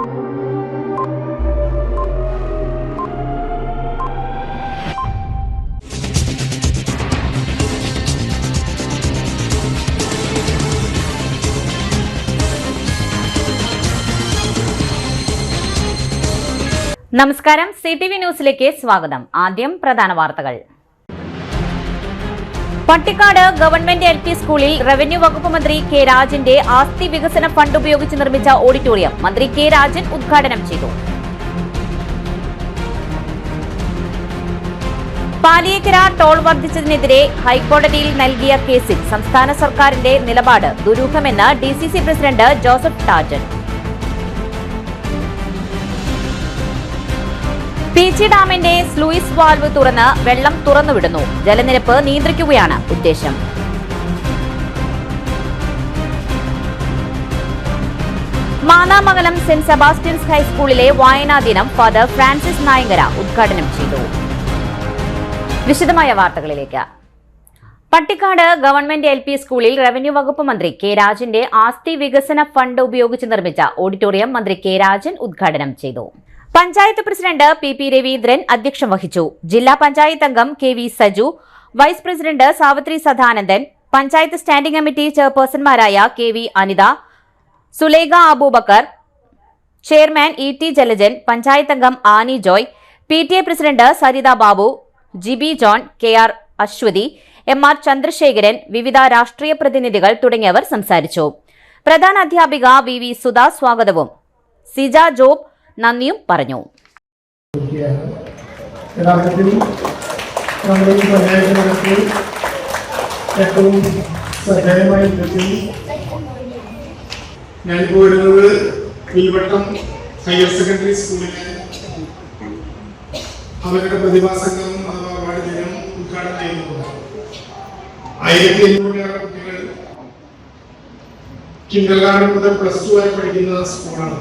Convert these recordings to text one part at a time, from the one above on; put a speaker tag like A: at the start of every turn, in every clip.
A: നമസ്കാരം, CTV ന്യൂസിലേക്ക് സ്വാഗതം. ആദ്യം പ്രധാന വാർത്തകൾ. പട്ടിക്കാട് ഗവൺമെന്റ് LP സ്കൂളിൽ റവന്യൂ വകുപ്പ് മന്ത്രി കെ രാജന്റെ ആസ്തി വികസന ഫണ്ട് ഉപയോഗിച്ച് നിർമ്മിച്ച ഓഡിറ്റോറിയം മന്ത്രി കെ രാജൻ ഉദ്ഘാടനം ചെയ്തു. പാലിയേക്കര ടോൾ വർദ്ധിച്ചതിനെതിരെ ഹൈക്കോടതിയിൽ നൽകിയ കേസിൽ സംസ്ഥാന സർക്കാരിന്റെ നിലപാട് ദുരൂഹമെന്ന് DCC president Joseph Tajan. Peechi ഡാമിന്റെ സ്ലൂയിസ് വാൽവ് തുറന്ന് വെള്ളം തുറന്നുവിടുന്നു. ജലനിരപ്പ് നിയന്ത്രിക്കുകയാണ് ഉദ്ദേശം. മാന്നാമംഗലം സെന്റ് സെബാസ്റ്റ്യൻസ് ഹൈസ്കൂളിലെ വായനാ ദിനം ഫാദർ ഫ്രാൻസിസ് നായങ്കര ഉദ്ഘാടനം ചെയ്തു. വിശദമായ വാർത്തകളിലേക്ക്. പട്ടിക്കാട് ഗവൺമെന്റ് LP സ്കൂളിൽ റവന്യൂ വകുപ്പ് മന്ത്രി കെ രാജന്റെ ആസ്തി വികസന ഫണ്ട് ഉപയോഗിച്ച് നിർമ്മിച്ച ഓഡിറ്റോറിയം മന്ത്രി കെ രാജൻ ഉദ്ഘാടനം ചെയ്തു. പഞ്ചായത്ത് പ്രസിഡന്റ് PP രവീന്ദ്രൻ അധ്യക്ഷം വഹിച്ചു. ജില്ലാ പഞ്ചായത്ത് അംഗം KV Saju, vice president Savithri Sadanandan, panchayat standing committee ചെയർപേഴ്സൺമാരായ KV Anitha, Sulekha Abubakar, chairman ET Jalajan, panchayat അംഗം Annie Joy, PTA president Saritha Babu, GB John, KR Aswathy, MR Chandrasekharan, വിവിധ രാഷ്ട്രീയ പ്രതിനിധികൾ തുടങ്ങിയവർ സംസാരിച്ചു. പ്രധാന അധ്യാപിക VV സുധ സ്വാഗതവും സിജ ജോബ് നന്ദിയും പറഞ്ഞു.
B: ഞാനിപ്പോ വരുന്നത് വിൽവട്ടം ഹയർ സെക്കൻഡറി സ്കൂളിലെ അവരുടെ പ്രതിഭാസംഗം അഥവാ അവാർഡ് ദിനം ഉദ്ഘാടനം ചെയ്യുന്നുണ്ട്. 1500 കുട്ടികൾ കിൻഡർഗാർട്ടൻ മുതൽ +2 വരെ പഠിക്കുന്ന സ്കൂളാണ്.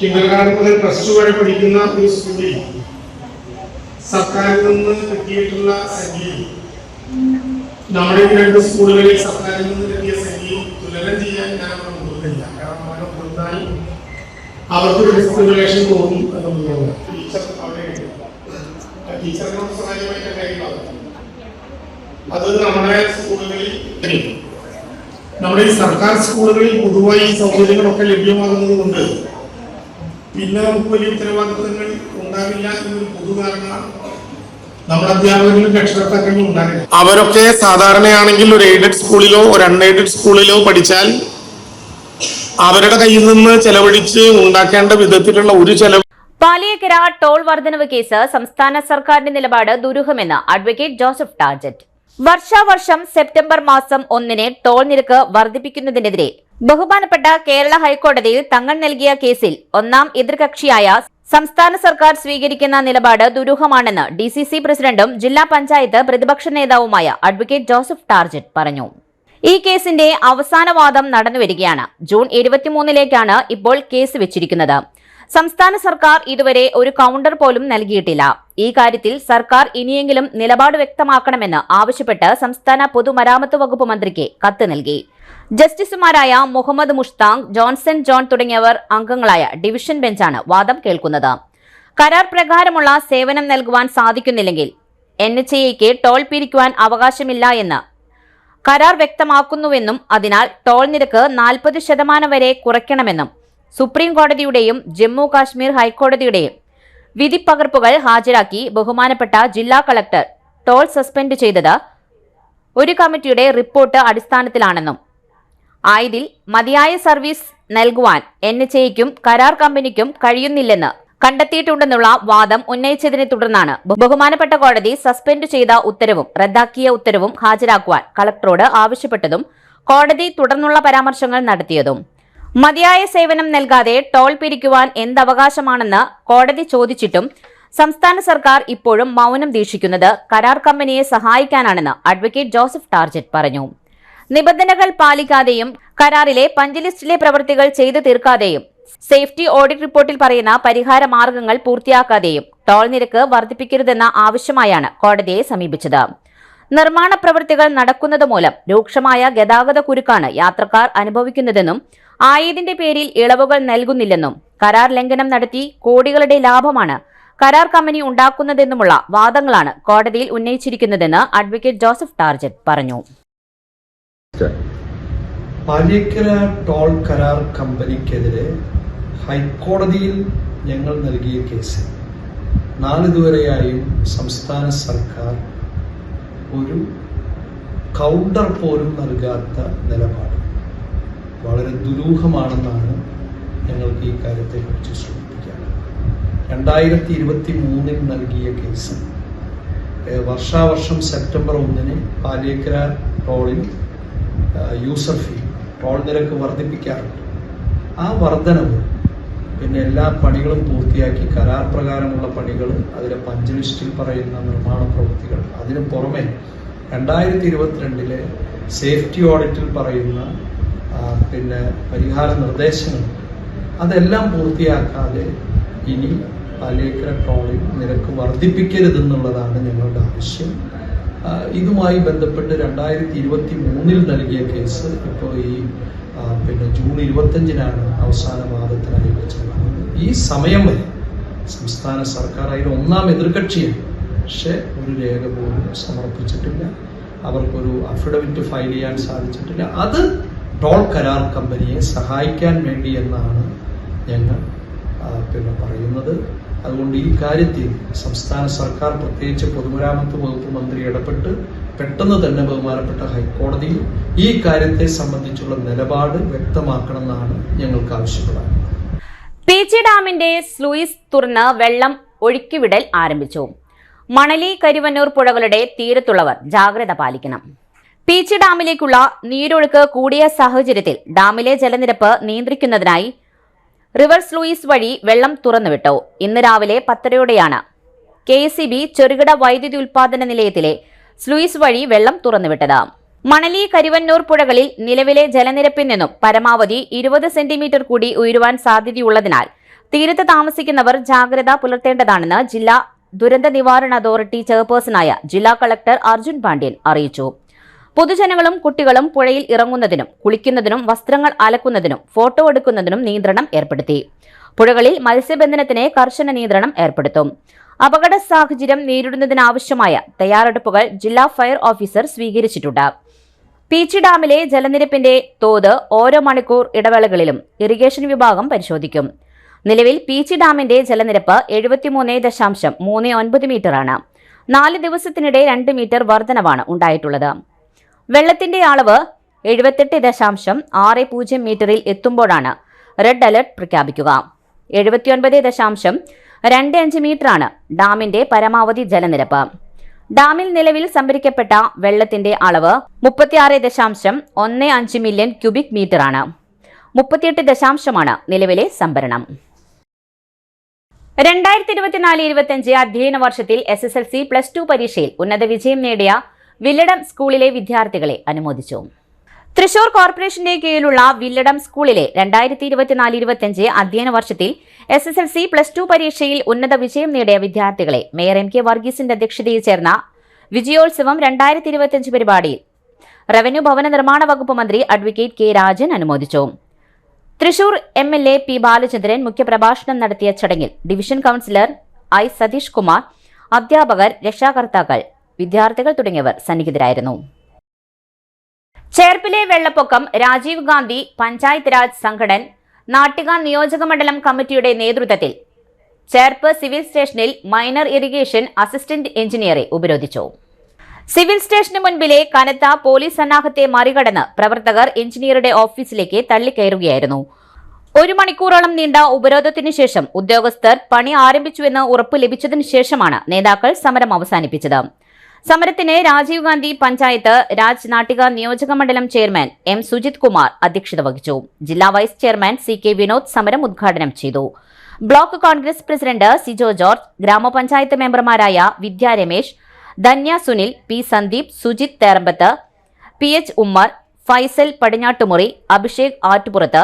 B: കിൻഡർഗാർട്ടൻ മുതൽ +2 വരെ പഠിക്കുന്ന ഒരു സ്കൂളിൽ സർക്കാരിൽ നിന്ന് കിട്ടിയിട്ടുള്ള സംഖ്യയും നമ്മുടെ ഈ 2 സ്കൂളുകളിൽ സർക്കാരിൽ നിന്ന് കിട്ടിയ സംഖ്യയും തുലനം ചെയ്യാൻ ഞാൻ അവിടെ മുതിർന്നില്ല. കാരണം അവിടെ കൊടുത്താൽ അവർക്കൊരു ഡിസ്ക്രിമിനേഷൻ തോന്നും എന്നുള്ളതാണ്. ടീച്ചറിനോട് സ്വകാര്യമായിട്ട് കാര്യങ്ങളാണ്. അത് നമ്മുടെ സ്കൂളുകളിൽ, നമ്മുടെ ഈ സർക്കാർ സ്കൂളുകളിൽ പൊതുവായി ഈ സൗകര്യങ്ങളൊക്കെ ലഭ്യമാകുന്നത് കൊണ്ട് പിന്നെ നമുക്ക് വലിയ ഉത്തരവാദിത്തങ്ങൾ ഉണ്ടാവില്ല എന്നൊരു പൊതുധാരണ നമ്മുടെ അധ്യാപകരിലും രക്ഷകർത്താക്കളിലും ഉണ്ടാകില്ല. അവരൊക്കെ സാധാരണയാണെങ്കിൽ ഒരു എയ്ഡഡ് സ്കൂളിലോ ഒരു അൺഎയ്ഡഡ് സ്കൂളിലോ പഠിച്ചാൽ അവരുടെ കയ്യിൽ നിന്ന് ചെലവഴിച്ച് ഉണ്ടാക്കേണ്ട വിധത്തിലുള്ള ഒരു ചെലവ്.
A: പാലിയേക്കര ടോൾ വർധനവ് കേസ് സംസ്ഥാന സർക്കാരിന്റെ നിലപാട് ദുരൂഹമെന്ന് അഡ്വക്കേറ്റ് ജോസഫ് ടാർജറ്റ്. വർഷാവർഷം സെപ്റ്റംബർ മാസം 1-ന് ടോൾ നിരക്ക് വർദ്ധിപ്പിക്കുന്നതിനെതിരെ ബഹുമാനപ്പെട്ട കേരള ഹൈക്കോടതിയിൽ തങ്ങൾ നൽകിയ കേസിൽ ഒന്നാം എതിർകക്ഷിയായ സംസ്ഥാന സർക്കാർ സ്വീകരിക്കുന്ന നിലപാട് ദുരൂഹമാണെന്ന് DCC പ്രസിഡന്റും ജില്ലാ പഞ്ചായത്ത് പ്രതിപക്ഷ നേതാവുമായ അഡ്വക്കേറ്റ് ജോസഫ് ടാർജറ്റ് പറഞ്ഞു. ഈ കേസിന്റെ അവസാന വാദം നടന്നുവരികയാണ്. ജൂൺ 23-ലേക്കാണ് ഇപ്പോൾ കേസ് വെച്ചിരിക്കുന്നത്. സംസ്ഥാന സർക്കാർ ഇതുവരെ ഒരു കൗണ്ടർ പോലും നൽകിയിട്ടില്ല. ഈ കാര്യത്തിൽ സർക്കാർ ഇനിയെങ്കിലും നിലപാട് വ്യക്തമാക്കണമെന്ന് ആവശ്യപ്പെട്ട് സംസ്ഥാന പൊതുമരാമത്ത് വകുപ്പ് മന്ത്രിക്ക് കത്ത് നൽകി. ജസ്റ്റിസുമാരായ മുഹമ്മദ് മുഷ്താഖ്, ജോൺസൺ ജോൺ തുടങ്ങിയവർ അംഗങ്ങളായ ഡിവിഷൻ ബെഞ്ചാണ് വാദം കേൾക്കുന്നത്. കരാർ പ്രകാരമുള്ള സേവനം നൽകുവാൻ സാധിക്കുന്നില്ലെങ്കിൽ NHAIക്ക് ടോൾ പിരിക്കുവാൻ അവകാശമില്ല എന്ന് കരാർ വ്യക്തമാക്കുന്നുവെന്നും അതിനാൽ ടോൾ നിരക്ക് 40% വരെ കുറയ്ക്കണമെന്നും സുപ്രീം കോടതിയുടെയും ജമ്മു കാശ്മീർ ഹൈക്കോടതിയുടെയും വിധിപ്പകർപ്പുകൾ ഹാജരാക്കി ബഹുമാനപ്പെട്ട ജില്ലാ കളക്ടർ ടോൾ സസ്പെൻഡ് ചെയ്തത് ഒരു കമ്മിറ്റിയുടെ റിപ്പോർട്ട് അടിസ്ഥാനത്തിലാണെന്നും ആയതിൽ മതിയായ സർവീസ് നൽകുവാൻ NHAIക്കും കരാർ കമ്പനിക്കും കഴിയുന്നില്ലെന്ന് കണ്ടെത്തിയിട്ടുണ്ടെന്നുള്ള വാദം ഉന്നയിച്ചതിനെ തുടർന്നാണ് ബഹുമാനപ്പെട്ട കോടതി സസ്പെൻഡ് ചെയ്ത ഉത്തരവും റദ്ദാക്കിയ ഉത്തരവും ഹാജരാക്കുവാൻ കളക്ടറോട് ആവശ്യപ്പെട്ടതും കോടതി തുടർന്നുള്ള പരാമർശങ്ങൾ നടത്തിയതും. മതിയായ സേവനം നൽകാതെ ടോൾ പിരിക്കുവാൻ എന്തവകാശമാണെന്ന് കോടതി ചോദിച്ചിട്ടും സംസ്ഥാന സർക്കാർ ഇപ്പോഴും മൗനം ദീക്ഷിക്കുന്നത് കരാർ കമ്പനിയെ സഹായിക്കാനാണെന്ന് അഡ്വക്കേറ്റ് ജോസഫ് ടാർജറ്റ് പറഞ്ഞു. നിബന്ധനകൾ പാലിക്കാതെയും കരാറിലെ പഞ്ച് ലിസ്റ്റിലെ പ്രവൃത്തികൾ ചെയ്തു തീർക്കാതെയും സേഫ്റ്റി ഓഡിറ്റ് റിപ്പോർട്ടിൽ പറയുന്ന പരിഹാര മാർഗങ്ങൾ പൂർത്തിയാക്കാതെയും ടോൾ നിരക്ക് വർദ്ധിപ്പിക്കരുതെന്ന ആവശ്യമായാണ് കോടതിയെ സമീപിച്ചത്. നിർമ്മാണ പ്രവൃത്തികൾ നടക്കുന്നത് മൂലം രൂക്ഷമായ ഗതാഗത കുരുക്കാണ് യാത്രക്കാർ അനുഭവിക്കുന്നതെന്നും ആയതിന്റെ പേരിൽ ഇളവുകൾ നൽകുന്നില്ലെന്നും കരാർ ലംഘനം നടത്തി കോടികളുടെ ലാഭമാണ് കരാർ കമ്പനി ഉണ്ടാക്കുന്നതെന്നുമുള്ള വാദങ്ങളാണ് കോടതിയിൽ ഉന്നയിച്ചിരിക്കുന്നതെന്ന് അഡ്വക്കേറ്റ് ജോസഫ് ടാർജറ്റ് പറഞ്ഞു.
C: പാലിയേക്കര ടോൾ കരാർ കമ്പനിക്കെതിരെ ഹൈക്കോടതിയിൽ ഞങ്ങൾ നൽകിയ കേസ് നാളിതുവരെയായും സംസ്ഥാന സർക്കാർ ഒരു കൗണ്ടർ പോലും നൽകാത്ത നിലപാട് വളരെ ദുരൂഹമാണെന്നാണ് ഞങ്ങൾക്ക് ഈ കാര്യത്തെക്കുറിച്ച് സൂചിപ്പിക്കാൻ. 2023 നൽകിയ കേസ് വർഷാവർഷം സെപ്റ്റംബർ 1 പാലിയേക്കര ടോളിൽ യൂസർ ഫീ ടോൾ നിരക്ക് വർദ്ധിപ്പിക്കാറുണ്ട്. ആ വർധനവ് പിന്നെ എല്ലാ പണികളും പൂർത്തിയാക്കി കരാർ പ്രകാരമുള്ള പണികൾ, അതിലെ പഞ്ച് ലിസ്റ്റിൽ പറയുന്ന നിർമ്മാണ പ്രവൃത്തികൾ, അതിന് പുറമെ 2022 സേഫ്റ്റി ഓഡിറ്റിൽ പറയുന്ന പിന്നെ പരിഹാര നിർദ്ദേശങ്ങൾ, അതെല്ലാം പൂർത്തിയാക്കാതെ ഇനി പാലിയേക്കര ടോളിൽ നിരക്ക് വർദ്ധിപ്പിക്കരുതെന്നുള്ളതാണ് ഞങ്ങളുടെ ആവശ്യം. ഇതുമായി ബന്ധപ്പെട്ട് 2023 നൽകിയ കേസ് ഇപ്പോൾ ഈ പിന്നെ ജൂൺ 25 അവസാന വാദത്തിനായി വെച്ചിട്ടുള്ളത്. ഈ സമയം വരെ സംസ്ഥാന സർക്കാർ അതിന് ഒന്നാം എതിർകക്ഷിയാണ്, പക്ഷെ ഒരു രേഖ പോലും സമർപ്പിച്ചിട്ടില്ല. അവർക്കൊരു അഫിഡവിറ്റ് ഫയൽ ചെയ്യാൻ സാധിച്ചിട്ടില്ല. അത് ടോൾ കരാർ കമ്പനിയെ സഹായിക്കാൻ വേണ്ടി എന്നാണ് ഞങ്ങൾ പിന്നെ പറയുന്നത്. അതുകൊണ്ട് ഈ കാര്യത്തിൽ സംസ്ഥാന സർക്കാർ, പ്രത്യേകിച്ച് പൊതുമരാമത്ത് വകുപ്പ് മന്ത്രി ഇടപെട്ട് പെട്ടെന്ന് തന്നെ ബഹുമാനപ്പെട്ട ഹൈക്കോടതിയിൽ ഈ കാര്യത്തെ സംബന്ധിച്ചുള്ള നിലപാട് വ്യക്തമാക്കണമെന്നാണ് ഞങ്ങൾക്ക് ആവശ്യപ്പെടുന്നത്.
A: പീച്ചി ഡാമിന്റെ സ്ലൂയിസ് തുറന്ന് വെള്ളം ഒഴുക്കിവിടൽ ആരംഭിച്ചു. മണലി, കരിവന്നൂർ പുഴകളുടെ തീരത്തുള്ളവർ ജാഗ്രത പാലിക്കണം. പീച്ചി ഡാമിലേക്കുള്ള നീരൊഴുക്ക് കൂടിയ സാഹചര്യത്തിൽ ഡാമിലെ ജലനിരപ്പ് നിയന്ത്രിക്കുന്നതിനായി റിവർ സ്ലൂയിസ് വഴി വെള്ളം തുറന്നുവിട്ടു. ഇന്ന് രാവിലെ 10:30 KSEB ചെറുകിട വൈദ്യുതി ഉൽപാദന നിലയത്തിലെ സ്ലൂയിസ് വഴി വെള്ളം തുറന്നുവിട്ടത്. മണലി, കരിവന്നൂർ പുഴകളിൽ നിലവിലെ ജലനിരപ്പിൽ നിന്നും പരമാവധി 20 സെന്റിമീറ്റർ കൂടി ഉയരുവാൻ സാധ്യതയുള്ളതിനാൽ തീരത്ത് താമസിക്കുന്നവർ ജാഗ്രത പുലർത്തേണ്ടതാണെന്ന് ജില്ലാ ദുരന്ത നിവാരണ അതോറിറ്റി ചെയർപേഴ്സണായ ജില്ലാ കളക്ടർ അർജുൻ പാണ്ഡ്യൻ അറിയിച്ചു. പൊതുജനങ്ങളും കുട്ടികളും പുഴയിൽ ഇറങ്ങുന്നതിനും കുളിക്കുന്നതിനും വസ്ത്രങ്ങൾ അലക്കുന്നതിനും ഫോട്ടോ എടുക്കുന്നതിനും നിയന്ത്രണം ഏർപ്പെടുത്തി. പുഴകളിൽ മത്സ്യബന്ധനത്തിന് കർശന നിയന്ത്രണം ഏർപ്പെടുത്തും. അപകട സാഹചര്യം നേരിടുന്നതിനാവശ്യമായ തയ്യാറെടുപ്പുകൾ ജില്ലാ ഫയർ ഓഫീസർ സ്വീകരിച്ചിട്ടുണ്ട്. പീച്ചി ഡാമിലെ ജലനിരപ്പിന്റെ തോത് ഓരോ മണിക്കൂർ ഇടവേളകളിലും ഇറിഗേഷൻ വിഭാഗം പരിശോധിക്കും. നിലവിൽ പീച്ചി ഡാമിന്റെ ജലനിരപ്പ് 73.39 മീറ്ററാണ്. 4 ദിവസത്തിനിടെ 2 മീറ്റർ വർധനവാണ് ഉണ്ടായിട്ടുള്ളത്. വെള്ളത്തിന്റെ അളവ് 78.60 മീറ്ററിൽ എത്തുമ്പോഴാണ് റെഡ് അലർട്ട് പ്രഖ്യാപിക്കുക. 79.25 മീറ്ററാണ് ഡാമിന്റെ പരമാവധി ജലനിരപ്പ്. ഡാമിൽ നിലവിൽ സംഭരിക്കപ്പെട്ട വെള്ളത്തിന്റെ അളവ് 36.15 മില്യൺ ക്യൂബിക് മീറ്ററാണ്. 38 നിലവിലെ സംഭരണം. 2024-25 അധ്യയന വർഷത്തിൽ SSLC +2 പരീക്ഷയിൽ ഉന്നത വിജയം നേടിയ വില്ലടം സ്കൂളിലെ വിദ്യാർത്ഥികളെ അനുമോദിച്ചു. തൃശൂർ കോർപ്പറേഷന്റെ കീഴിലുള്ള വില്ലടം സ്കൂളിലെ 2024-25 അധ്യയന വർഷത്തിൽ SSLC +2 പരീക്ഷയിൽ ഉന്നത വിജയം നേടിയ വിദ്യാർത്ഥികളെ മേയർ MK വർഗീസിന്റെ അധ്യക്ഷതയിൽ ചേർന്ന വിജയോത്സവം 2025 പരിപാടിയിൽ റവന്യൂ ഭവന നിർമ്മാണ വകുപ്പ് മന്ത്രി അഡ്വക്കേറ്റ് K രാജൻ അനുമോദിച്ചു. തൃശൂർ MLA P ബാലചന്ദ്രൻ മുഖ്യപ്രഭാഷണം നടത്തിയ ചടങ്ങിൽ division councillor I Satheesh Kumar, അധ്യാപകർ, രക്ഷാകർത്താക്കൾ, വിദ്യാർത്ഥികൾ തുടങ്ങിയവർ സന്നിഹിതരായിരുന്നു. ചേർപ്പിലെ വെള്ളപ്പൊക്കം രാജീവ് ഗാന്ധി പഞ്ചായത്ത് രാജ് സംഘടൻ നാട്ടിക നിയോജകമണ്ഡലം കമ്മിറ്റിയുടെ നേതൃത്വത്തിൽ ചേർപ്പ് സിവിൽ സ്റ്റേഷനിൽ മൈനർ ഇറിഗേഷൻ അസിസ്റ്റന്റ് എഞ്ചിനീയറെ ഉപരോധിച്ചു. സിവിൽ സ്റ്റേഷന് മുൻപിലെ കനത്ത പോലീസ് സന്നാഹത്തെ മറികടന്ന് പ്രവർത്തകർ എഞ്ചിനീയറുടെ ഓഫീസിലേക്ക് തള്ളിക്കയറുകയായിരുന്നു. 1 മണിക്കൂറോളം നീണ്ട ഉപരോധത്തിനു ശേഷം ഉദ്യോഗസ്ഥർ പണി ആരംഭിച്ചുവെന്ന് ഉറപ്പ് ലഭിച്ചതിനു ശേഷമാണ് നേതാക്കൾ സമരം അവസാനിപ്പിച്ചത്. സമരത്തിന് രാജീവ് ഗാന്ധി പഞ്ചായത്ത് രാജ് നാട്ടിക നിയോജകമണ്ഡലം ചെയർമാൻ M സുജിത് കുമാർ അധ്യക്ഷത വഹിച്ചു. ജില്ലാ വൈസ് ചെയർമാൻ CK വിനോദ് സമരം ഉദ്ഘാടനം ചെയ്തു. Block Congress president Sijo George, ഗ്രാമപഞ്ചായത്ത് മെമ്പർമാരായ വിദ്യ രമേശ്, ധന്യ സുനിൽ, P സന്ദീപ്, സുജിത് തേറമ്പത്ത്, PH ഉമ്മർ, ഫൈസൽ പടിഞ്ഞാട്ടുമുറി, അഭിഷേക് ആറ്റുപുറത്ത്,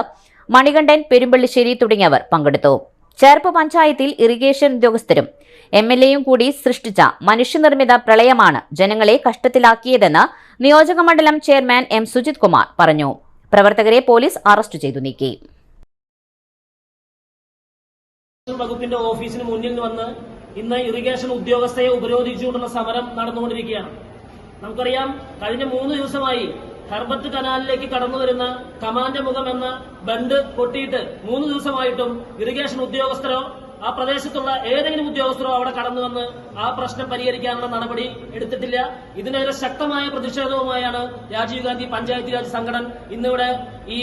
A: മണികണ്ഠൻ പെരുമ്പള്ളിശ്ശേരി തുടങ്ങിയവർ പങ്കെടുത്തു. ചേർപ്പ് പഞ്ചായത്തിൽ ഇറിഗേഷൻ ഉദ്യോഗസ്ഥരും MLAയും കൂടി സൃഷ്ടിച്ച മനുഷ്യനിർമ്മിത പ്രളയമാണ് ജനങ്ങളെ കഷ്ടത്തിലാക്കിയതെന്ന് നിയോജകമണ്ഡലം ചെയർമാൻ M സുജിത് കുമാർ പറഞ്ഞു. പ്രവർത്തകരെ പോലീസ് അറസ്റ്റ് ചെയ്തു നീക്കി.
D: വകുപ്പിന്റെ ഓഫീസിന് മുന്നിൽ വന്ന് ഇന്ന് ഇറിഗേഷൻ ഉദ്യോഗസ്ഥയെ ഉപരോധിച്ചുകൊണ്ടുള്ള സമരം നടന്നുകൊണ്ടിരിക്കുകയാണ്. നമുക്കറിയാം, കഴിഞ്ഞ 3 ദിവസമായി ഹർബത്ത് കനാലിലേക്ക് കടന്നു വരുന്ന കമാൻഡ് മുഖം എന്ന ബണ്ട് പൊട്ടിയിട്ട് 3 ദിവസമായിട്ടും ഇറിഗേഷൻ ഉദ്യോഗസ്ഥരോ ആ പ്രദേശത്തുള്ള ഏതെങ്കിലും ഉദ്യോഗസ്ഥരോ അവിടെ കടന്നു വന്ന് ആ പ്രശ്നം പരിഹരിക്കാനുള്ള നടപടി എടുത്തിട്ടില്ല. ഇതിനെതിരെ ശക്തമായ പ്രതിഷേധവുമായാണ് രാജീവ് ഗാന്ധി പഞ്ചായത്ത് രാജ് സംഘടന ഇന്നിവിടെ ഈ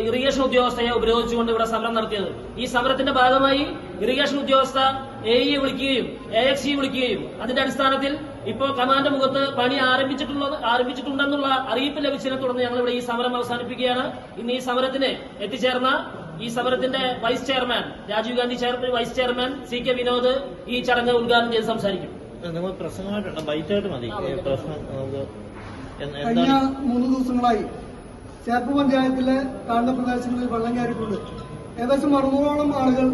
D: ഇറിഗേഷൻ ഉദ്യോഗസ്ഥയെ ഉപരോധിച്ചുകൊണ്ട് ഇവിടെ സമരം നടത്തിയത്. ഈ സമരത്തിന്റെ ഭാഗമായി ഇറിഗേഷൻ ഉദ്യോഗസ്ഥ AE വിളിക്കുകയും AXE വിളിക്കുകയും അതിന്റെ അടിസ്ഥാനത്തിൽ ഇപ്പോൾ കമാൻഡ് മുഖത്ത് പണി ആരംഭിച്ചിട്ടുണ്ടെന്നുള്ള അറിയിപ്പ് ലഭിച്ചതിനെ തുടർന്ന് ഞങ്ങൾ ഇവിടെ ഈ സമരം അവസാനിപ്പിക്കുകയാണ്. ഇന്ന് ഈ സമരത്തിന് എത്തിച്ചേർന്ന ഈ സമരത്തിന്റെ vice chairman Rajiv Gandhi vice chairman CK Vinod ഈ ചടങ്ങ് ഉദ്ഘാടനം ചെയ്ത് സംസാരിക്കും.
E: കഴിഞ്ഞ 3 ദിവസങ്ങളായി ചേർപ്പ് പഞ്ചായത്തിലെ താഴ്ന്ന പ്രദേശങ്ങളിൽ വെള്ളം കയറിയിട്ടുണ്ട്. ഏകദേശം 600ഓളം ആളുകൾ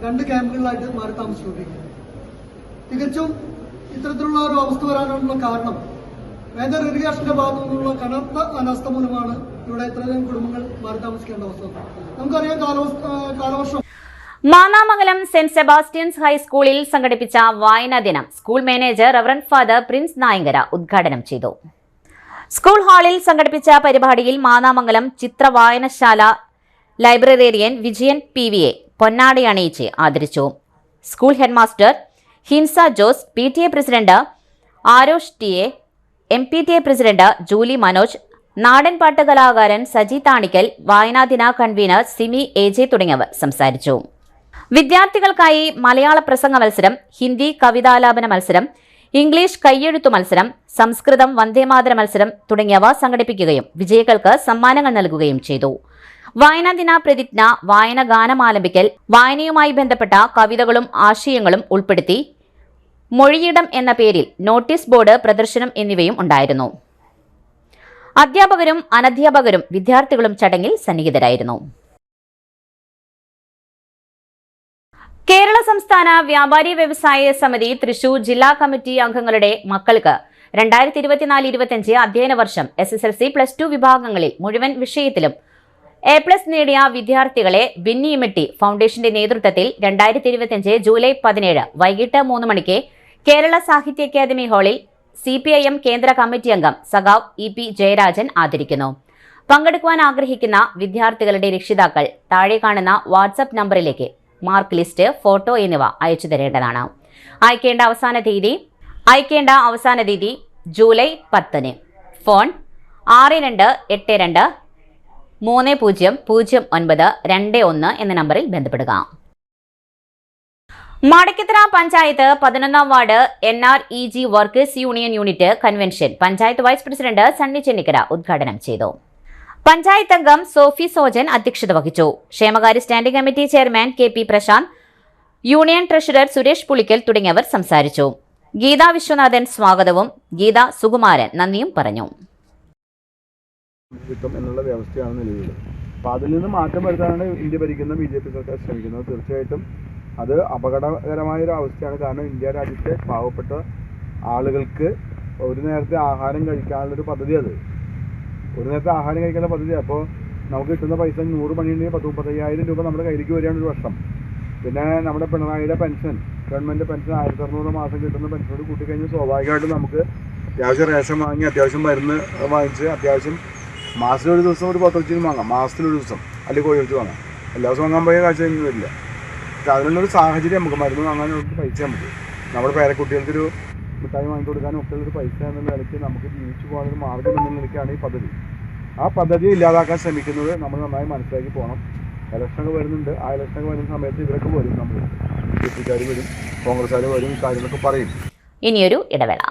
E: 2 ക്യാമ്പുകളിലായിട്ട് മാറി താമസിച്ചുകൊണ്ടിരിക്കുന്നു. തികച്ചും ഇത്തരത്തിലുള്ള ഒരു അവസ്ഥ വരാനുള്ള കാരണം മേജർ ഇറിഗേഷന്റെ ഭാഗത്തു നിന്നുള്ള കനത്ത അനാസ്ഥ മൂലമാണ് ഇവിടെ ഇത്രയധികം കുടുംബങ്ങൾ മാറി താമസിക്കേണ്ട അവസ്ഥ. നമുക്കറിയാം, കാലവർഷം
A: മാന്നാമംഗലം സെന്റ് സെബാസ്റ്റ്യൻസ് ഹൈസ്കൂളിൽ സംഘടിപ്പിച്ച വായനാ ദിനം school manager reverend father Prince Nayankara ഉദ്ഘാടനം ചെയ്തു. സ്കൂൾ ഹാളിൽ സംഘടിപ്പിച്ച പരിപാടിയിൽ മാന്നാമംഗലം ചിത്ര വായനശാല ലൈബ്രറേറിയൻ വിജയൻ PVയെ പൊന്നാടി അണിയിച്ച് ആദരിച്ചു. School headmaster Hinsa Jose, PTA president Arosh TA, MPTA president Julie Manoj, നാടൻപാട്ട് കലാകാരൻ സജി താണിക്കൽ, വായനാദിന കൺവീനർ സിമി AJ തുടങ്ങിയവർ സംസാരിച്ചു. വിദ്യാർത്ഥികൾക്കായി മലയാള പ്രസംഗ മത്സരം, ഹിന്ദി കവിതാലാപന മത്സരം, ഇംഗ്ലീഷ് കയ്യെഴുത്തു മത്സരം, സംസ്കൃതം വന്ദേമാതര മത്സരം തുടങ്ങിയവ സംഘടിപ്പിക്കുകയും വിജയികൾക്ക് സമ്മാനങ്ങൾ നൽകുകയും ചെയ്തു. വായനാദിന പ്രതിജ്ഞ, വായന ഗാനം ആലപിക്കൽ, വായനയുമായി ബന്ധപ്പെട്ട കവിതകളും ആശയങ്ങളും ഉൾപ്പെടുത്തി മൊഴിയിടം എന്ന പേരിൽ നോട്ടീസ് ബോർഡ് പ്രദർശനം എന്നിവയും ഉണ്ടായിരുന്നു. അധ്യാപകരും അനധ്യാപകരും വിദ്യാർത്ഥികളും ചടങ്ങിൽ സന്നിഹിതരായിരുന്നു. കേരള സംസ്ഥാന വ്യാപാരി വ്യവസായ സമിതി തൃശൂർ ജില്ലാ കമ്മിറ്റി അംഗങ്ങളുടെ മക്കൾക്ക് 2024-25 അധ്യയന വർഷം SSLC +2 വിഭാഗങ്ങളിൽ മുഴുവൻ വിഷയത്തിലും A+ നേടിയ വിദ്യാർത്ഥികളെ ബിന്നിയിമെട്ടി ഫൗണ്ടേഷന്റെ നേതൃത്വത്തിൽ 2025 ജൂലൈ 17 വൈകിട്ട് 3 മണിക്ക് കേരള സാഹിത്യ അക്കാദമി ഹാളിൽ CPIM കേന്ദ്ര കമ്മിറ്റി അംഗം സഖാവ് EP ജയരാജൻ ആദരിക്കുന്നു. പങ്കെടുക്കുവാൻ ആഗ്രഹിക്കുന്ന വിദ്യാർത്ഥികളുടെ രക്ഷിതാക്കൾ താഴെ കാണുന്ന വാട്സ്ആപ്പ് നമ്പറിലേക്ക് മാർക്ക് ലിസ്റ്റ്, ഫോട്ടോ എന്നിവ അയച്ചു തരേണ്ടതാണ്. അയക്കേണ്ട അവസാന തീയതി ജൂലൈ 10. ഫോൺ 6282300921 എന്ന നമ്പറിൽ ബന്ധപ്പെടുക. മാടക്കത്തറ പഞ്ചായത്ത് 11ാം ward NREG workers union unit convention panchayat vice president Sunny Chennikkara ഉദ്ഘാടനം ചെയ്തു. പഞ്ചായത്ത് അംഗം സോഫി സോജൻ അധ്യക്ഷത വഹിച്ചു. ക്ഷേമകാര്യ standing committee chairman KP Prasanth, union treasurer Suresh Pulickal തുടങ്ങിയവർ സംസാരിച്ചു. ഗീത വിശ്വനാഥൻ സ്വാഗതവും ഗീത സുകുമാരൻ നന്ദിയും പറഞ്ഞു.
F: എന്നുള്ള വ്യവസ്ഥയാണ് നിലവിൽ. അപ്പോൾ അതിൽ നിന്ന് മാറ്റം വരുത്താനാണ് ഇന്ത്യ ഭരിക്കുന്ന BJP സർക്കാർ ശ്രമിക്കുന്നത്. തീർച്ചയായിട്ടും അത് അപകടകരമായൊരു അവസ്ഥയാണ്. കാരണം ഇന്ത്യ രാജ്യത്തെ പാവപ്പെട്ട ആളുകൾക്ക് ഒരു നേരത്തെ ആഹാരം കഴിക്കാനുള്ളൊരു പദ്ധതി, അത് ഒരു നേരത്തെ ആഹാരം കഴിക്കാനുള്ള പദ്ധതി. അപ്പോൾ നമുക്ക് കിട്ടുന്ന പൈസ 100 പണിയുണ്ടെങ്കിൽ 35,000 രൂപ നമ്മുടെ കയ്യിലേക്ക് വരികയാണ് ഒരു വർഷം. പിന്നെ നമ്മുടെ പിണറായിയുടെ പെൻഷൻ, ഗവൺമെൻറ് പെൻഷൻ 1600 മാസം കിട്ടുന്ന പെൻഷനോട് കൂട്ടിക്കഴിഞ്ഞാൽ സ്വാഭാവികമായിട്ടും നമുക്ക് അത്യാവശ്യം റേഷൻ വാങ്ങി, അത്യാവശ്യം മരുന്ന് വാങ്ങിച്ച്, അത്യാവശ്യം മാസത്തിലൊരു ദിവസം ഒരു പത്രച്ചിനും വാങ്ങാം, മാസത്തിലൊരു ദിവസം അല്ലെങ്കിൽ കോഴിവെച്ച് വാങ്ങാം. എല്ലാ ദിവസവും വാങ്ങാൻ പോയ കാഴ്ച ഒന്നും വരില്ല. പക്ഷെ അതിനുള്ളൊരു സാഹചര്യം നമുക്ക് മരുന്ന് വാങ്ങാനുള്ള പൈസ, നമുക്ക് നമ്മുടെ പേരക്കുട്ടികൾക്കൊരു മിഠായി വാങ്ങി കൊടുക്കാനും ഒക്കെ ഉള്ളൊരു പൈസ എന്ന നിലയ്ക്ക് നമുക്ക് ജീവിച്ചു പോകാനൊരു മാർഗ്ഗം എന്ന നിലയ്ക്കാണ് ഈ പദ്ധതി. ആ പദ്ധതി ഇല്ലാതാക്കാൻ ശ്രമിക്കുന്നത് നമ്മൾ നന്നായി മനസ്സിലാക്കി പോകണം. ഇലക്ഷനൊക്കെ വരുന്നുണ്ട്. ആ ഇലക്ഷനൊക്കെ വരുന്ന സമയത്ത് ഇവരൊക്കെ വരും, നമ്മൾ BJPക്കാർ വരും, കോൺഗ്രസ്സുകാർ വരും, കാര്യങ്ങളൊക്കെ പറയും.
A: ഇനിയൊരു ഇടവേള.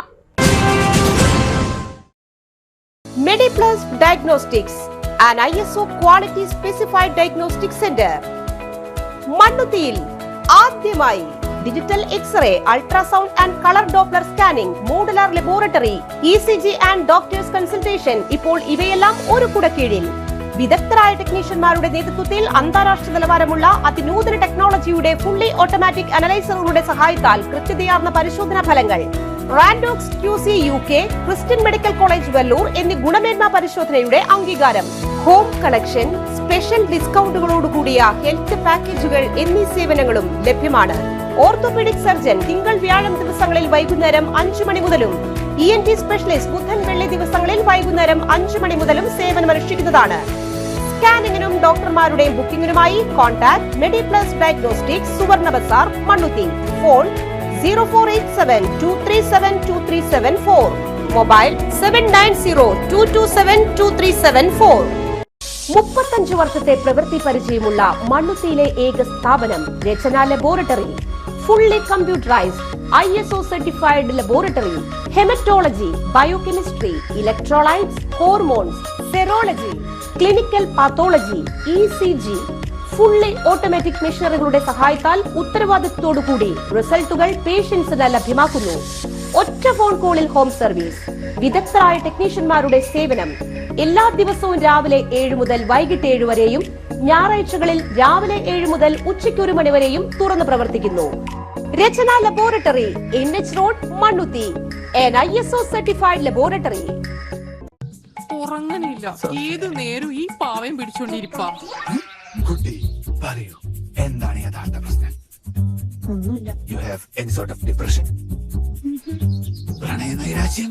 G: Mediplus Diagnostics, an ISO quality specified diagnostic center. മണ്ണുത്തിയിൽ ആദ്യമായി digital x-ray, ultrasound and colour doppler scanning, modular laboratory, ECG and doctors consultation. ഇപ്പോൾ ഇവയെല്ലാം ഒരു കുടക്കീഴിൽ. വിദഗ്ധരായ ടെക്നീഷ്യന്മാരുടെ നേതൃത്വത്തിൽ അന്താരാഷ്ട്ര നിലവാരമുള്ള അതിനൂതന ടെക്നോളജിയുടെ ഫുള്ളി ഓട്ടോമാറ്റിക് അനലൈസറുകളുടെ സഹായത്താൽ കൃത്യതയാർന്ന പരിശോധനാ ഫലങ്ങൾ. റാൻഡോക്സ് QC UK, Christian medical college Vellore എന്നീ ഗുണമേന്മ പരിശോധനയുടെ അംഗീകാരം. ഹോം കളക്ഷൻ, സ്പെഷ്യൽ ഡിസ്കൗണ്ടുകളോടുകൂടിയ ഹെൽത്ത് പാക്കേജുകൾ എന്നീ സേവനങ്ങളും ലഭ്യമാണ്. ഓർത്തോപീഡിക് സർജൻ തിങ്കൾ വ്യാഴം ദിവസങ്ങളിൽ വൈകുന്നേരം 5 മണി മുതലും ENT സ്പെഷ്യലിസ്റ്റ് ബുധൻ വെള്ളി ദിവസങ്ങളിൽ വൈകുന്നേരം 5 മണി മുതലും സേവനമനുഷ്ഠിക്കുന്നതാണ്. സ്കാനിങ്ങിനും ഡോക്ടർമാരുടെ ബുക്കിംഗിനുമായി കോൺടാക്ട് മെഡിപ്ലസ് ഡയഗ്നോസ്റ്റിക്സ്, സുവർണ ബസാർ, മണ്ണുത്തി. Phone 0487237237 mobile 7902272374. 35 വർഷത്തെ പ്രവൃത്തി പരിചയമുള്ള മണ്ണുത്തിയിലെ ഏക സ്ഥാപനം Rachana laboratory. Fully computerised ISO certified laboratory. Haematology, biochemistry, electrolytes, hormones, serology, clinical pathology, ECG, fully automatic മെഷീനറികളുടെ സഹായത്താൽ ഉത്തരവാദിത്വത്തോടുകൂടി റിസൾട്ടുകൾ പേഷ്യൻസിന് ലഭ്യമാക്കുന്നു. ഒറ്റ ഫോൺ കോളിൽ ഹോം സർവീസ്. വിദഗ്ധരായ ടെക്നീഷ്യന്മാരുടെ സേവനം. എല്ലാ ദിവസവും രാവിലെ 7 മുതൽ വൈകിട്ട് 7 വരെയും ഞായറാഴ്ചകളിൽ രാവിലെ 7 മുതൽ ഉച്ചയ്ക്ക് 1 മണി വരെയും തുറന്നു പ്രവർത്തിക്കുന്നു. Rachana laboratory, NH road, Mannuthy. ISO certified laboratory.
H: ഉറങ്ങനില്ല, ഏതു നേരം ഈ പാവം പിടിച്ചോണ്ടിരിപ്പാ.
I: കുട്ടി പറയൂ, എന്താണ് യഥാർത്ഥ പ്രശ്നം?
H: ഒന്നുമില്ല.
I: You have any sort of depression? പ്രണയ നൈരാശ്യം?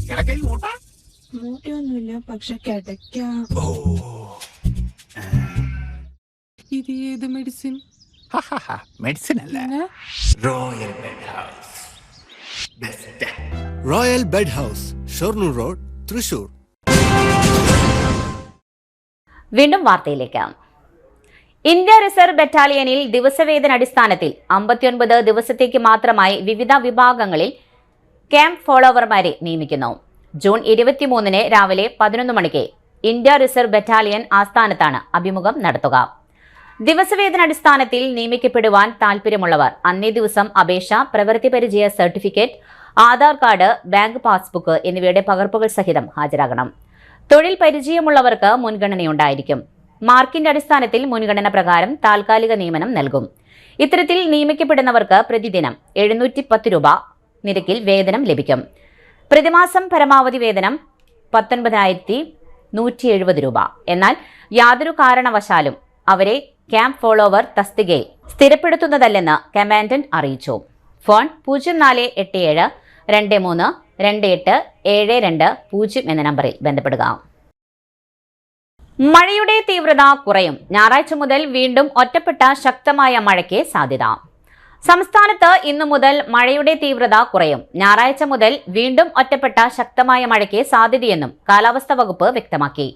I: കിടക്കയിൽ മൂട്ട?
H: മൂട്ടയൊന്നുമില്ല, പക്ഷെ കിടക്കാം.
I: ഓ,
H: ഇത് ഏത് മെഡിസിൻ?
I: മെഡിസിൻ അല്ല, royal bed house. Best royal bed house, Shoranur road, Thrissur.
A: വീണ്ടും വാർത്തയിലേക്ക്. ഇന്ത്യ റിസർവ് ബറ്റാലിയനിൽ ദിവസവേതന അടിസ്ഥാനത്തിൽ 59 ദിവസത്തേക്ക് മാത്രമായി വിവിധ വിഭാഗങ്ങളിൽ ക്യാമ്പ് ഫോളോവർമാരെ നിയമിക്കുന്നു. ജൂൺ 23 രാവിലെ 11 മണിക്ക് ഇന്ത്യ റിസർവ് ബറ്റാലിയൻ ആസ്ഥാനത്താണ് അഭിമുഖം നടത്തുക. ദിവസവേതന അടിസ്ഥാനത്തിൽ നിയമിക്കപ്പെടുവാൻ താൽപര്യമുള്ളവർ അന്നേ ദിവസം അപേക്ഷ, പ്രവൃത്തി പരിചയ certificate, Aadhaar card, bank passbook എന്നിവയുടെ പകർപ്പുകൾ സഹിതം ഹാജരാകണം. തൊഴിൽ പരിചയമുള്ളവർക്ക് മുൻഗണനയുണ്ടായിരിക്കും. മാർക്കിന്റെ അടിസ്ഥാനത്തിൽ മുൻഗണന പ്രകാരം താൽക്കാലിക നിയമനം നൽകും. ഇത്തരത്തിൽ നിയമിക്കപ്പെടുന്നവർക്ക് പ്രതിദിനം 710 രൂപ നിരക്കിൽ വേതനം ലഭിക്കും. പ്രതിമാസം പരമാവധി വേതനം 19,170 രൂപ. എന്നാൽ യാതൊരു കാരണവശാലും അവരെ ക്യാമ്പ് ഫോളോവർ തസ്തികയിൽ സ്ഥിരപ്പെടുത്തുന്നതല്ലെന്ന് കമാൻഡന്റ് അറിയിച്ചു. ഫോൺ 0487 23 28 72 എന്ന നമ്പറിൽ ബന്ധപ്പെടുക. മഴയുടെ തീവ്രത കുറയും. ഞായറാഴ്ച മുതൽ വീണ്ടും ഒറ്റപ്പെട്ട ശക്തമായ മഴയ്ക്ക് സാധ്യത. സംസ്ഥാനത്ത് ഇന്നു മുതൽ മഴയുടെ തീവ്രത കുറയും. ഞായറാഴ്ച മുതൽ വീണ്ടും ഒറ്റപ്പെട്ട ശക്തമായ മഴയ്ക്ക് സാധ്യതയെന്നും കാലാവസ്ഥാ വകുപ്പ് വ്യക്തമാക്കി.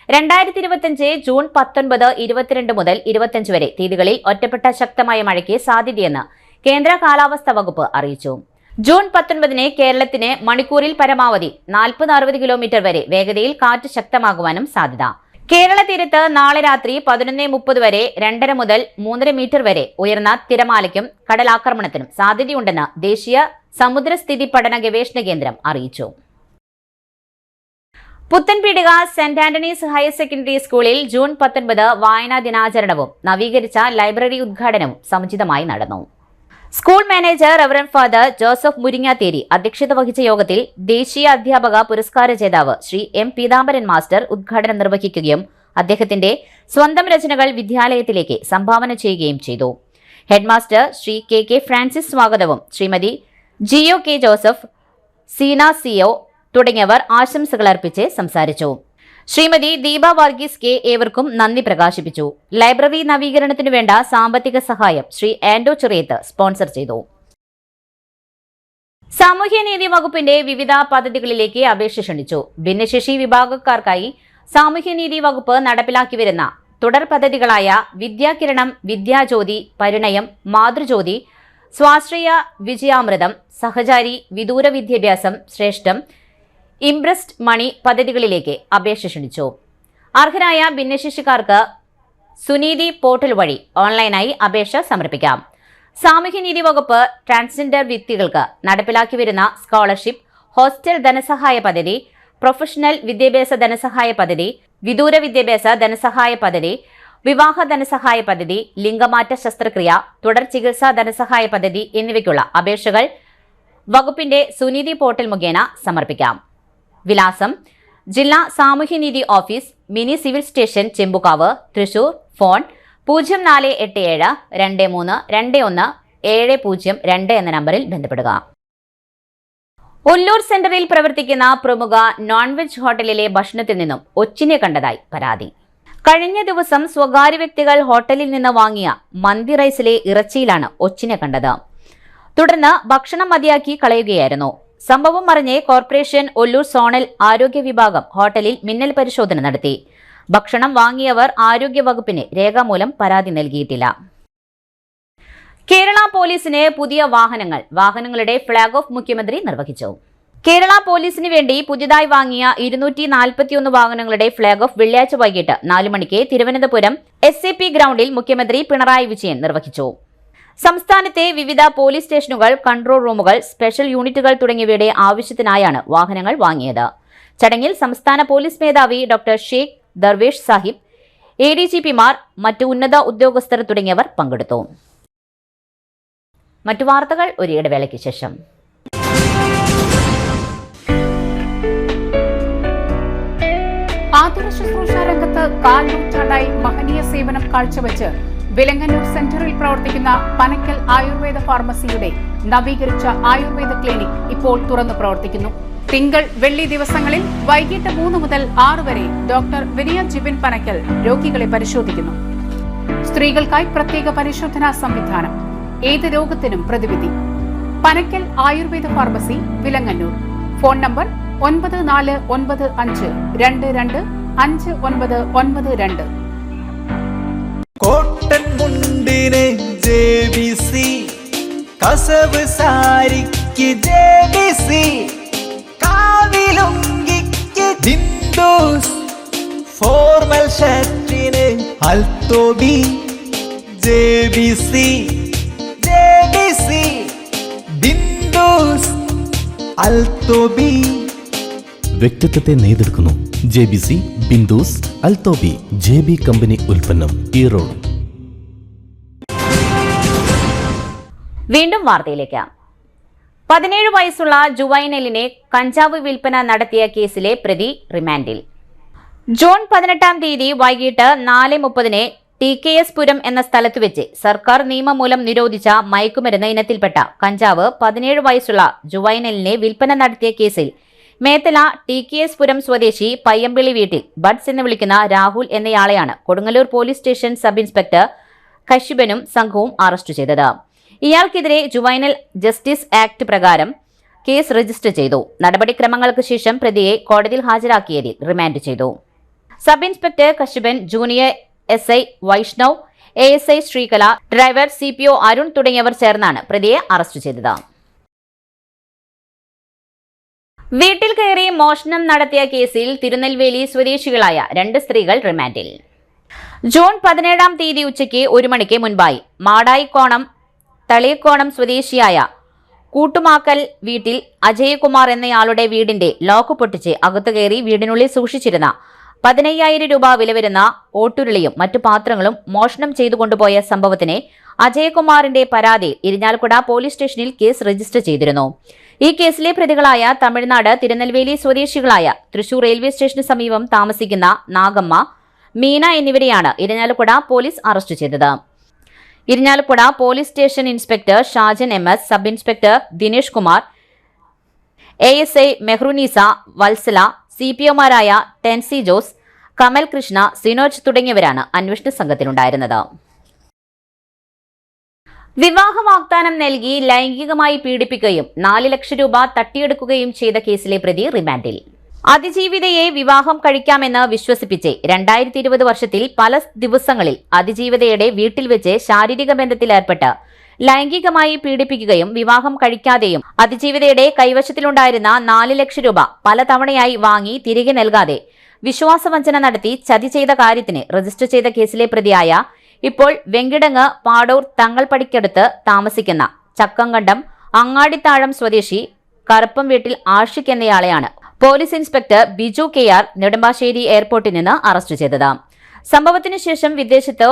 A: 2025 ജൂൺ 19, 22 മുതൽ 25 വരെ തീയതികളിൽ ഒറ്റപ്പെട്ട ശക്തമായ മഴയ്ക്ക് സാധ്യതയെന്ന് കേന്ദ്ര കാലാവസ്ഥാ വകുപ്പ് അറിയിച്ചു. ജൂൺ 19 കേരളത്തിന് മണിക്കൂറിൽ പരമാവധി 40-60 കിലോമീറ്റർ വരെ വേഗതയിൽ കാറ്റ് ശക്തമാകുവാനും സാധ്യത. കേരള തീരത്ത് നാളെ രാത്രി 11:30 വരെ 2.5 മുതൽ 3.5 മീറ്റർ വരെ ഉയർന്ന തിരമാലയ്ക്കും കടലാക്രമണത്തിനും സാധ്യതയുണ്ടെന്ന് ദേശീയ സമുദ്രസ്ഥിതി പഠന ഗവേഷണ കേന്ദ്രം അറിയിച്ചു. Puthenpeedika saint Antony's higher secondary സ്കൂളിൽ ജൂൺ 19 വായനാ ദിനാചരണവും നവീകരിച്ച ലൈബ്രറി ഉദ്ഘാടനവും സമുചിതമായി നടന്നു. School manager reverend father Joseph Muringathery അധ്യക്ഷത വഹിച്ച യോഗത്തിൽ ദേശീയ അധ്യാപക പുരസ്കാര ജേതാവ് ശ്രീ M. പീതാംബരൻ മാസ്റ്റർ ഉദ്ഘാടനം നിർവഹിക്കുകയും അദ്ദേഹത്തിന്റെ സ്വന്തം രചനകൾ വിദ്യാലയത്തിലേക്ക് സംഭാവന ചെയ്യുകയും ചെയ്തു. Headmaster Shri K. ഫ്രാൻസിസ് സ്വാഗതവും Shrimati Gio K. Joseph, Seena CO തുടങ്ങിയവർ ആശംസകൾ അർപ്പിച്ച് സംസാരിച്ചു. ശ്രീമതി ദീപ വർഗീസ് K. ഏവർക്കും നന്ദി പ്രകാശിപ്പിച്ചു. ലൈബ്രറി നവീകരണത്തിനു വേണ്ട സാമ്പത്തിക സഹായം ശ്രീ ആൻഡോ ചെറിയത്ത് സ്പോൺസർ ചെയ്തു. സാമൂഹ്യനീതി വകുപ്പിന്റെ വിവിധ പദ്ധതികളിലേക്ക് അപേക്ഷ ക്ഷണിച്ചു. ഭിന്നശേഷി വിഭാഗക്കാർക്കായി സാമൂഹ്യനീതി വകുപ്പ് നടപ്പിലാക്കി വരുന്ന തുടർ പദ്ധതികളായ വിദ്യാകിരണം, വിദ്യാജ്യോതി, പരിണയം, മാതൃജ്യോതി, സ്വാശ്രയ വിജയാമൃതം, സഹചാരി, വിദൂര വിദ്യാഭ്യാസം, ശ്രേഷ്ഠം, ഇംപ്രസ്ഡ് മണി പദ്ധതികളിലേക്ക് അപേക്ഷ ക്ഷണിച്ചു. അർഹരായ ഭിന്നശേഷിക്കാർക്ക് സുനീതി പോർട്ടൽ വഴി ഓൺലൈനായി അപേക്ഷ സമർപ്പിക്കാം. സാമൂഹ്യനീതി വകുപ്പ് ട്രാൻസ്ജെൻഡർ വ്യക്തികൾക്ക് നടപ്പിലാക്കി വരുന്ന സ്കോളർഷിപ്പ്, ഹോസ്റ്റൽ ധനസഹായ പദ്ധതി, പ്രൊഫഷണൽ വിദ്യാഭ്യാസ ധനസഹായ പദ്ധതി, വിദൂര വിദ്യാഭ്യാസ ധനസഹായ പദ്ധതി, വിവാഹ ധനസഹായ പദ്ധതി, ലിംഗമാറ്റ ശസ്ത്രക്രിയ, തുടർ ചികിത്സാ ധനസഹായ പദ്ധതി എന്നിവയ്ക്കുള്ള അപേക്ഷകൾ വകുപ്പിന്റെ സുനീതി പോർട്ടൽ മുഖേന സമർപ്പിക്കാം. വിലാസം: ജില്ലാ സാമൂഹ്യനീതി office, mini civil station, Chembukavu, Thrissur. Phone 0487 23 21 7002 എന്ന നമ്പറിൽ ബന്ധപ്പെടുക. ഒല്ലൂർ സെന്ററിൽ പ്രവർത്തിക്കുന്ന പ്രമുഖ നോൺവെജ് ഹോട്ടലിലെ ഭക്ഷണത്തിൽ നിന്നും ഒച്ചിനെ കണ്ടതായി പരാതി. കഴിഞ്ഞ ദിവസം സ്വകാര്യ വ്യക്തികൾ ഹോട്ടലിൽ നിന്ന് വാങ്ങിയ മന്തി റൈസിലെ ഇറച്ചിയിലാണ് ഒച്ചിനെ കണ്ടത്. തുടർന്ന് ഭക്ഷണം മതിയാക്കി കളയുകയായിരുന്നു. സംഭവം അറിഞ്ഞ് കോർപ്പറേഷൻ ഒല്ലൂർ സോണൽ ആരോഗ്യ വിഭാഗം ഹോട്ടലിൽ മിന്നൽ പരിശോധന നടത്തി. ഭക്ഷണം വാങ്ങിയവർ ആരോഗ്യ വകുപ്പിന് രേഖാമൂലം പരാതി നൽകിയിട്ടില്ല. കേരള പോലീസിന് പുതിയ വാഹനങ്ങളുടെ ഫ്ളാഗ് ഓഫ് മുഖ്യമന്ത്രി നിർവഹിച്ചു. കേരള പോലീസിന് വേണ്ടി പുതിയതായി വാങ്ങിയ 241 വാഹനങ്ങളുടെ ഫ്ളാഗ് ഓഫ് വെള്ളിയാഴ്ച വൈകിട്ട് 4 മണിക്ക് തിരുവനന്തപുരം SAP ഗ്രൗണ്ടിൽ മുഖ്യമന്ത്രി പിണറായി വിജയൻ നിർവഹിച്ചു. സംസ്ഥാനത്തെ വിവിധ പോലീസ് സ്റ്റേഷനുകൾ, കൺട്രോൾ റൂമുകൾ, സ്പെഷ്യൽ യൂണിറ്റുകൾ തുടങ്ങിയവയുടെ ആവശ്യത്തിനായാണ് വാഹനങ്ങൾ വാങ്ങിയത്. ചടങ്ങിൽ സംസ്ഥാന പോലീസ് മേധാവി ഡോക്ടർ ഷേഖ് ദർവേഷ് സാഹിബ്, ADGPമാർ, മറ്റു ഉന്നത ഉദ്യോഗസ്ഥർ തുടങ്ങിയവർ പങ്കെടുത്തു. മറ്റു വാർത്തകൾ ഒരു ഇടവേളയ്ക്ക് ശേഷം.
J: ആതുര ശുശ്രൂഷ രംഗത്ത് കാൽനൂറ്റാണ്ടായി മഹനീയ സേവനം കാഴ്ചവെച്ച് വിലങ്ങന്നൂർ സെന്ററിൽ പ്രവർത്തിക്കുന്ന പനക്കൽ ആയുർവേദ ഫാർമസിയുടെ നവീകരിച്ച ആയുർവേദ ക്ലിനിക് ഇപ്പോൾ തുറന്നു പ്രവർത്തിക്കുന്നു. തിങ്കൾ, വെള്ളി ദിവസങ്ങളിൽ വൈകിട്ട് 3 മുതൽ 6 വരെ ഡോക്ടർ വിനയ ജിബിൻ പനക്കൽ രോഗികളെ പരിശോധിക്കുന്നു. സ്ത്രീകൾക്കായി പ്രത്യേക പരിശോധനാ സംവിധാനം, ഏത് രോഗത്തിനും പ്രതിവിധി. Panakkal Ayurveda pharmacy, Vilangannur. Phone number 9495225992.
K: Cotton മുണ്ടിന് JBC, കസവ് സാരിക്ക് JBC, കാവിലുങ്കിക്ക് ബിന്ദുസ്, ഫോർമൽ ഷർട്ടിന് അൽത്തോബി. JBC ബിന്ദുസ്, അൽത്തോബി.
L: വ്യക്തിത്വത്തെ നെയ്തെടുക്കുന്നു. JBC, ബിന്ദുസ്, അൽത്തോബി, JB കമ്പനി ഉൽപ്പന്നം, ഈറോഡ്.
A: വീണ്ടും വാർത്തയിലേക്ക്. 17 വയസ്സുള്ള ജുവൈനലിനെ കഞ്ചാവ് വിൽപ്പന നടത്തിയ കേസിലെ പ്രതി റിമാൻഡിൽ. ജൂൺ 18 തീയതി വൈകിട്ട് 4:30 TKS പുരം എന്ന സ്ഥലത്ത് വെച്ച് സർക്കാർ നിയമം മൂലം നിരോധിച്ച മയക്കുമരുന്ന് ഇനത്തിൽപ്പെട്ട കഞ്ചാവ് 17 വയസ്സുള്ള ജുവൈനലിനെ വിൽപ്പന നടത്തിയ കേസിൽ മേത്തല TKS പുരം സ്വദേശി പയ്യമ്പിളി വീട്ടിൽ ബഡ്സ് എന്ന് വിളിക്കുന്ന രാഹുൽ എന്നയാളെയാണ് Kodungallur police station sub inspector കശിബനും സംഘവും അറസ്റ്റ് ചെയ്തത്. ഇയാൾക്കെതിരെ ജുവൈനൽ ജസ്റ്റിസ് ആക്ട് പ്രകാരം കേസ് രജിസ്റ്റർ ചെയ്തു. നടപടിക്രമങ്ങൾക്ക് ശേഷം പ്രതിയെ കോടതിയിൽ ഹാജരാക്കിയതിൽ റിമാൻഡ് ചെയ്തു. Sub inspector Kashiban, junior SI Vaishnav, ASI Sreekala, driver CPO Arun തുടങ്ങിയവർ ചേർന്നാണ് പ്രതിയെ അറസ്റ്റ് ചെയ്തത്. വീട്ടിൽ കയറി മോഷണം നടത്തിയ കേസിൽ തിരുനെൽവേലി സ്വദേശികളായ 2 സ്ത്രീകൾ റിമാൻഡിൽ. ജൂൺ 17 തീയതി ഉച്ചയ്ക്ക് 1 മണിക്ക് മുൻപായി മാടായിക്കോണം തളിയക്കോണം സ്വദേശിയായ കൂട്ടുമാക്കൽ വീട്ടിൽ അജയകുമാർ എന്നയാളുടെ വീടിന്റെ ലോക്ക് പൊട്ടിച്ച് അകത്തു കയറി വീടിനുള്ളിൽ സൂക്ഷിച്ചിരുന്ന 15,000 രൂപ വില വരുന്ന ഓട്ടുരുളിയും മറ്റു പാത്രങ്ങളും മോഷണം ചെയ്തു കൊണ്ടുപോയ സംഭവത്തിന് അജയകുമാറിന്റെ പരാതിയിൽ ഇരിഞ്ഞാലക്കുട പോലീസ് സ്റ്റേഷനിൽ കേസ് രജിസ്റ്റർ ചെയ്തിരുന്നു. ഈ കേസിലെ പ്രതികളായ തമിഴ്നാട് തിരുനെൽവേലി സ്വദേശികളായ തൃശൂർ റെയിൽവേ സ്റ്റേഷന് സമീപം താമസിക്കുന്ന നാഗമ്മ, മീന എന്നിവരെയാണ് ഇരിഞ്ഞാലക്കുട പോലീസ് അറസ്റ്റ് ചെയ്തത്. Irinjalakuda police station inspector Shajan MS, sub inspector Dinesh Kumar, ASI Mehrunnisa, Valsala, CPOമാരായ ടെൻസി ജോസ്, കമൽ കൃഷ്ണ, സിനോജ് തുടങ്ങിയവരാണ് അന്വേഷണ സംഘത്തിലുണ്ടായിരുന്നത്. വിവാഹ വാഗ്ദാനം നൽകി ലൈംഗികമായി പീഡിപ്പിക്കുകയും 4 ലക്ഷം രൂപ തട്ടിയെടുക്കുകയും ചെയ്ത കേസിലെ പ്രതി റിമാൻഡിൽ. അതിജീവിതയെ വിവാഹം കഴിക്കാമെന്ന് വിശ്വസിപ്പിച്ച് 2020 വർഷത്തിൽ പല ദിവസങ്ങളിൽ അതിജീവിതയുടെ വീട്ടിൽ വെച്ച് ശാരീരിക ബന്ധത്തിൽ ഏർപ്പെട്ട് ലൈംഗികമായി പീഡിപ്പിക്കുകയും വിവാഹം കഴിക്കാതെയും അതിജീവിതയുടെ കൈവശത്തിലുണ്ടായിരുന്ന 4 ലക്ഷം രൂപ പലതവണയായി വാങ്ങി തിരികെ നൽകാതെ വിശ്വാസവഞ്ചന നടത്തി ചതി ചെയ്ത കാര്യത്തിന് രജിസ്റ്റർ ചെയ്ത കേസിലെ പ്രതിയായ ഇപ്പോൾ വെങ്കിടങ്ങ് പാടൂർ തങ്ങൾപടിക്കടുത്ത് താമസിക്കുന്ന ചക്കങ്കണ്ടം അങ്ങാടിത്താഴം സ്വദേശി കറുപ്പം വീട്ടിൽ ആഷിഖ് എന്നയാളെയാണ് police inspector Biju KR Nedumbassery എയർപോർട്ടിൽ നിന്ന് അറസ്റ്റ് ചെയ്തത്. സംഭവത്തിനു ശേഷം വിദേശത്ത്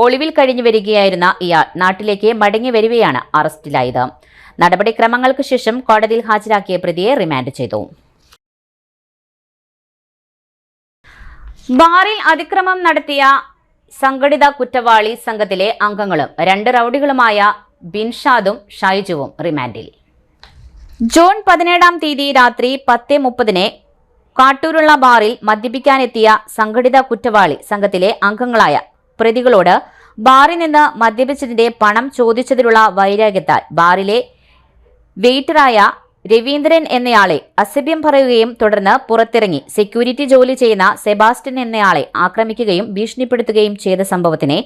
A: ഒളിവിൽ കഴിഞ്ഞു വരികയായിരുന്ന ഇയാൾ നാട്ടിലേക്ക് മടങ്ങി വരികയാണ് അറസ്റ്റിലായത്. നടപടിക്രമങ്ങൾക്ക് ശേഷം കോടതിയിൽ ഹാജരാക്കിയ പ്രതിയെ റിമാൻഡ് ചെയ്തു. ബാറിൽ അതിക്രമം നടത്തിയ സംഘടിത കുറ്റവാളി സംഘത്തിലെ അംഗങ്ങളും 2 റൌഡികളുമായ ബിൻഷാദും ഷൈജുവും റിമാൻഡിൽ. ജൂൺ 17 തീയതി രാത്രി 10:30 കാട്ടൂരുള്ള ബാറിൽ മദ്യപിക്കാനെത്തിയ സംഘടിത കുറ്റവാളി സംഘത്തിലെ അംഗങ്ങളായ പ്രതികളോട് ബാറിൽ നിന്ന് മദ്യപിച്ചതിന്റെ പണം ചോദിച്ചതിലുള്ള വൈരാഗ്യത്താൽ ബാറിലെ വെയിറ്ററായ രവീന്ദ്രൻ എന്നയാളെ അസഭ്യം പറയുകയും തുടർന്ന് പുറത്തിറങ്ങി സെക്യൂരിറ്റി ജോലി ചെയ്യുന്ന സെബാസ്റ്റ്യൻ എന്നയാളെ ആക്രമിക്കുകയും ഭീഷണിപ്പെടുത്തുകയും ചെയ്ത സംഭവത്തിനെ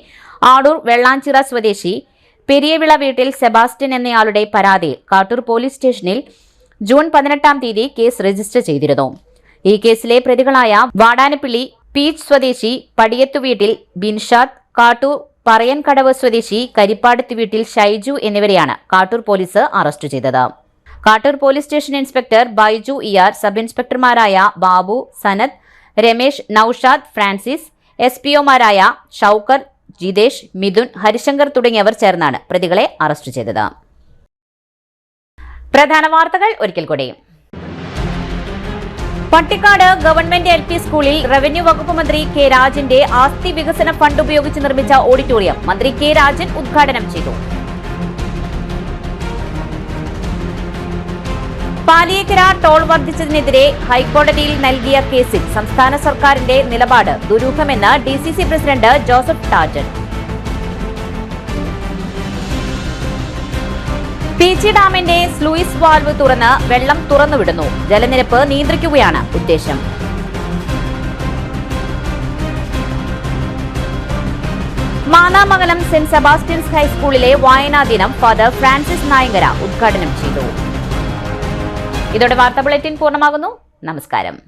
A: ആടൂർ വെള്ളാഞ്ചിറ സ്വദേശി പെരിയവിള വീട്ടിൽ സെബാസ്റ്റ്യൻ എന്നയാളുടെ പരാതിയിൽ കാട്ടൂർ പോലീസ് സ്റ്റേഷനിൽ ജൂൺ 18 തീയതി കേസ് രജിസ്റ്റർ ചെയ്തിരുന്നു. ഈ കേസിലെ പ്രതികളായ വാടാനപ്പിള്ളി പീച്ച് സ്വദേശി പടിയത്തു വീട്ടിൽ ബിൻഷാദ്, കാട്ടൂർ പറയൻകടവ് സ്വദേശി കരിപ്പാടത്ത് വീട്ടിൽ ഷൈജു എന്നിവരെയാണ് കാട്ടൂർ പോലീസ് അറസ്റ്റ് ചെയ്തത്. Kattoor police station inspector Baiju ER, sub ഇൻസ്പെക്ടർമാരായ ബാബു, സനത്, രമേശ്, നൌഷാദ്, ഫ്രാൻസിസ്, SPOമാരായ ഷൌക്കർ, ജിതേഷ്, മിഥുൻ, ഹരിശങ്കർ തുടങ്ങിയവർ ചേർന്നാണ് പ്രതികളെ അറസ്റ്റ് ചെയ്തത്. പ്രധാന വാർത്തകൾ ഒരിക്കൽ കൂടി. പട്ടിക്കാട് ഗവൺമെന്റ് LP സ്കൂളിൽ റവന്യൂ വകുപ്പ് മന്ത്രി കെ രാജന്റെ ആസ്തി വികസന ഫണ്ട് ഉപയോഗിച്ച് നിർമ്മിച്ച ഓഡിറ്റോറിയം മന്ത്രി കെ രാജൻ ഉദ്ഘാടനം ചെയ്തു. പാലിയേക്കര ടോൾ വർദ്ധിച്ചതിനെതിരെ ഹൈക്കോടതിയിൽ നൽകിയ കേസിൽ സംസ്ഥാന സർക്കാരിന്റെ നിലപാട് ദുരൂഹമെന്ന് DCC president Joseph target. Peechi ഡാമിന്റെ സ്ലൂയിസ് വാൽവ് തുറന്ന് വെള്ളം തുറന്നുവിടുന്നു. ജലനിരപ്പ് നിയന്ത്രിക്കുകയാണ് ഉദ്ദേശം. മാന്നാമംഗലം സെന്റ് സെബാസ്റ്റ്യൻസ് ഹൈസ്കൂളിലെ വായനാ ദിനം ഫാദർ ഫ്രാൻസിസ് നായങ്കര ഉദ്ഘാടനം ചെയ്തു. ഇതോടെ വാർത്താ ബുള്ളറ്റിൻ പൂർണ്ണമാകുന്നു. നമസ്കാരം.